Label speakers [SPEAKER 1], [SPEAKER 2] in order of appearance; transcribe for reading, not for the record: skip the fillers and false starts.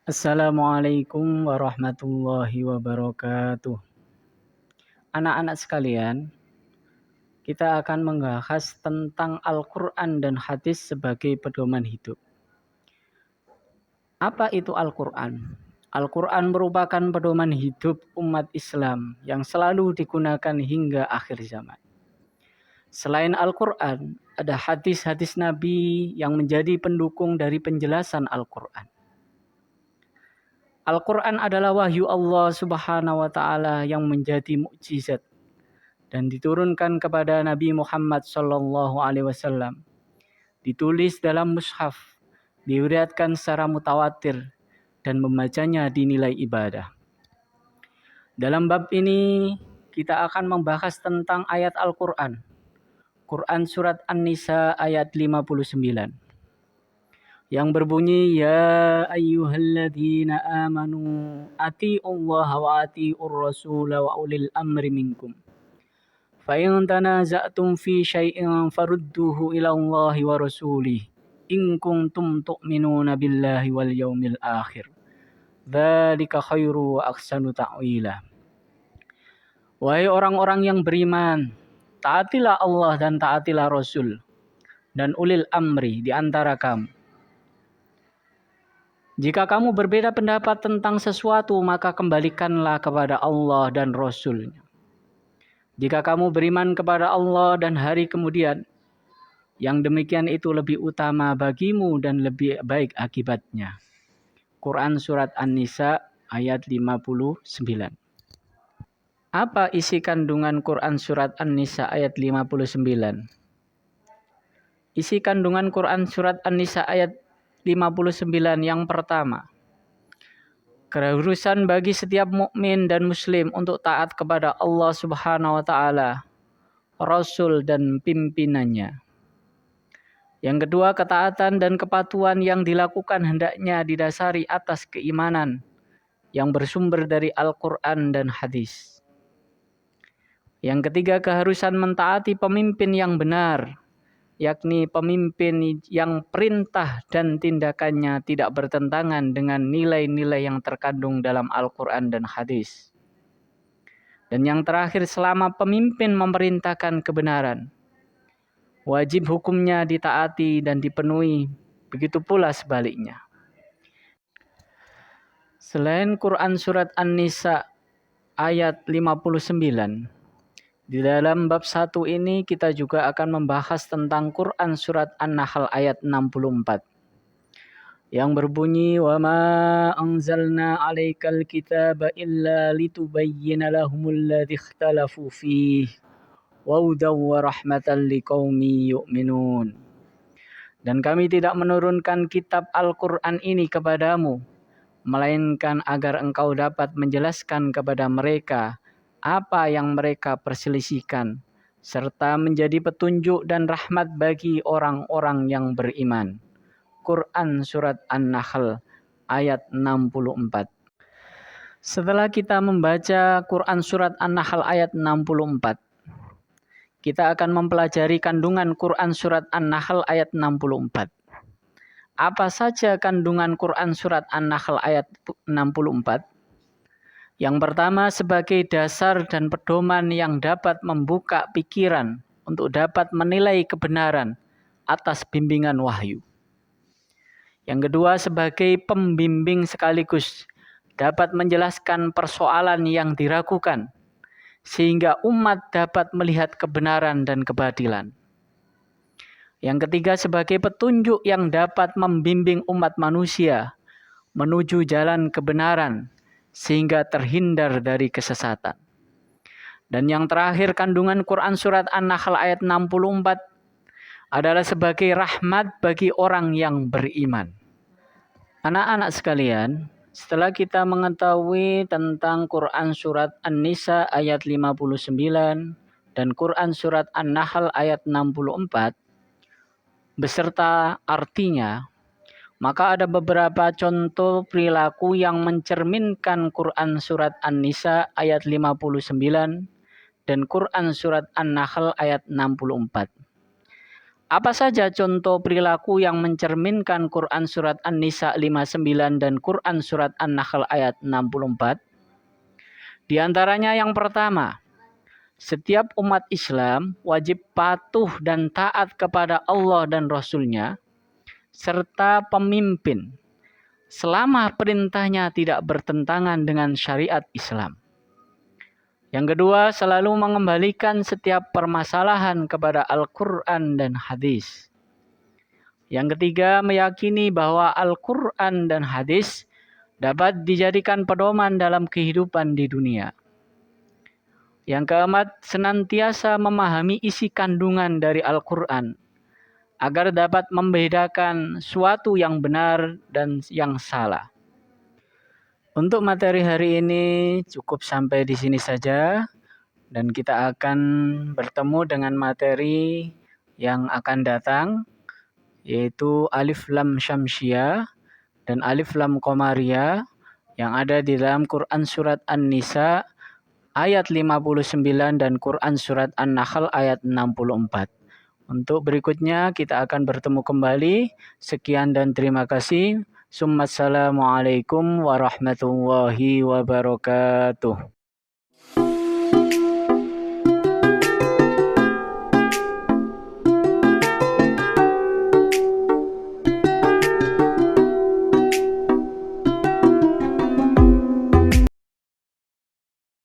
[SPEAKER 1] Assalamualaikum warahmatullahi wabarakatuh. Anak-anak sekalian, kita akan membahas tentang Al-Quran dan hadis sebagai pedoman hidup. Apa itu Al-Quran? Al-Quran merupakan pedoman hidup umat Islam yang selalu digunakan hingga akhir zaman. Selain Al-Quran, ada hadis-hadis Nabi yang menjadi pendukung dari penjelasan Al-Quran. Al-Quran adalah wahyu Allah Subhanahu wa Ta'ala yang menjadi mukjizat dan diturunkan kepada Nabi Muhammad Sallallahu Alaihi Wasallam. Ditulis dalam mushaf, diriwayatkan secara mutawatir, dan membacanya dinilai ibadah. Dalam bab ini kita akan membahas tentang ayat Al-Quran. Quran surat An-Nisa ayat 59. Yang berbunyi, Ya ayyuhalladzina amanu ati'ullaha wa ati'ur rasula wa ulil amri minkum. فَإِنْ تَنَازَعْتُمْ فِي شَيْءٍ فَرُدُّوهُ إِلَى اللَّهِ وَرَسُولِهِ إِنْ كُنْتُمْ تُؤْمِنُونَ بِاللَّهِ وَالْيَوْمِ الْآخِرِ ذَلِكَ خَيْرٌ وَأَحْسَنُ تَأْوِيلًا. Wahai orang-orang yang beriman, taatilah Allah dan taatilah Rasul dan ulil amri di antara kamu. Jika kamu berbeda pendapat tentang sesuatu, maka kembalikanlah kepada Allah dan Rasul-Nya. Jika kamu beriman kepada Allah dan hari kemudian, yang demikian itu lebih utama bagimu dan lebih baik akibatnya. Quran surat An-Nisa ayat 59. Apa isi kandungan Quran surat An-Nisa ayat 59? Isi kandungan Quran surat An-Nisa ayat 59 yang pertama, keharusan bagi setiap mukmin dan muslim untuk taat kepada Allah Subhanahu wa Ta'ala, Rasul dan pimpinannya. Yang kedua, ketaatan dan kepatuhan yang dilakukan hendaknya didasari atas keimanan yang bersumber dari Al-Quran dan hadis. Yang ketiga, keharusan mentaati pemimpin yang benar, yakni pemimpin yang perintah dan tindakannya tidak bertentangan dengan nilai-nilai yang terkandung dalam Al-Quran dan hadis. Dan yang terakhir, selama pemimpin memerintahkan kebenaran, wajib hukumnya ditaati dan dipenuhi, begitu pula sebaliknya. Selain Quran surat An-Nisa ayat 59, di dalam bab 1 ini kita juga akan membahas tentang Quran surat An-Nahl ayat 64 yang berbunyi, wa ma anzalna 'alaikal kitaba illa litubayyana lahumul ladzi ikhtalafu fihi wa hudaw wa rahmatan liqaumin yu'minun. Dan kami tidak menurunkan kitab Al-Quran ini kepadamu, melainkan agar engkau dapat menjelaskan kepada mereka apa yang mereka perselisihkan, serta menjadi petunjuk dan rahmat bagi orang-orang yang beriman. Quran surat An-Nahl ayat 64. Setelah kita membaca Quran surat An-Nahl ayat 64, kita akan mempelajari kandungan Quran surat An-Nahl ayat 64. Apa saja kandungan Quran surat An-Nahl ayat 64? Yang pertama, sebagai dasar dan pedoman yang dapat membuka pikiran untuk dapat menilai kebenaran atas bimbingan wahyu. Yang kedua, sebagai pembimbing sekaligus dapat menjelaskan persoalan yang diragukan, sehingga umat dapat melihat kebenaran dan keadilan. Yang ketiga, sebagai petunjuk yang dapat membimbing umat manusia menuju jalan kebenaran, sehingga terhindar dari kesesatan. Dan yang terakhir, kandungan Quran surat An-Nahl ayat 64 adalah sebagai rahmat bagi orang yang beriman. Anak-anak sekalian, setelah kita mengetahui tentang Quran surat An-Nisa ayat 59 dan Quran surat An-Nahl ayat 64 beserta artinya, maka ada beberapa contoh perilaku yang mencerminkan Quran surat An-Nisa ayat 59 dan Quran surat An-Nahl ayat 64. Apa saja contoh perilaku yang mencerminkan Quran Surat An-Nisa 59 dan Quran Surat An-Nahl ayat 64? Di antaranya yang pertama, setiap umat Islam wajib patuh dan taat kepada Allah dan Rasul-Nya, serta pemimpin, selama perintahnya tidak bertentangan dengan syariat Islam. Yang kedua, selalu mengembalikan setiap permasalahan kepada Al-Quran dan hadis. Yang ketiga, meyakini bahwa Al-Quran dan hadis dapat dijadikan pedoman dalam kehidupan di dunia. Yang keempat, senantiasa memahami isi kandungan dari Al-Quran agar dapat membedakan suatu yang benar dan yang salah. Untuk materi hari ini cukup sampai di sini saja, dan kita akan bertemu dengan materi yang akan datang, yaitu Alif Lam Syamsiyah dan Alif Lam Qamariyah yang ada di dalam Quran Surat An-Nisa ayat 59 dan Quran Surat An-Nahl ayat 64. Untuk berikutnya kita akan bertemu kembali. Sekian dan terima kasih. Assalamualaikum warahmatullahi wabarakatuh.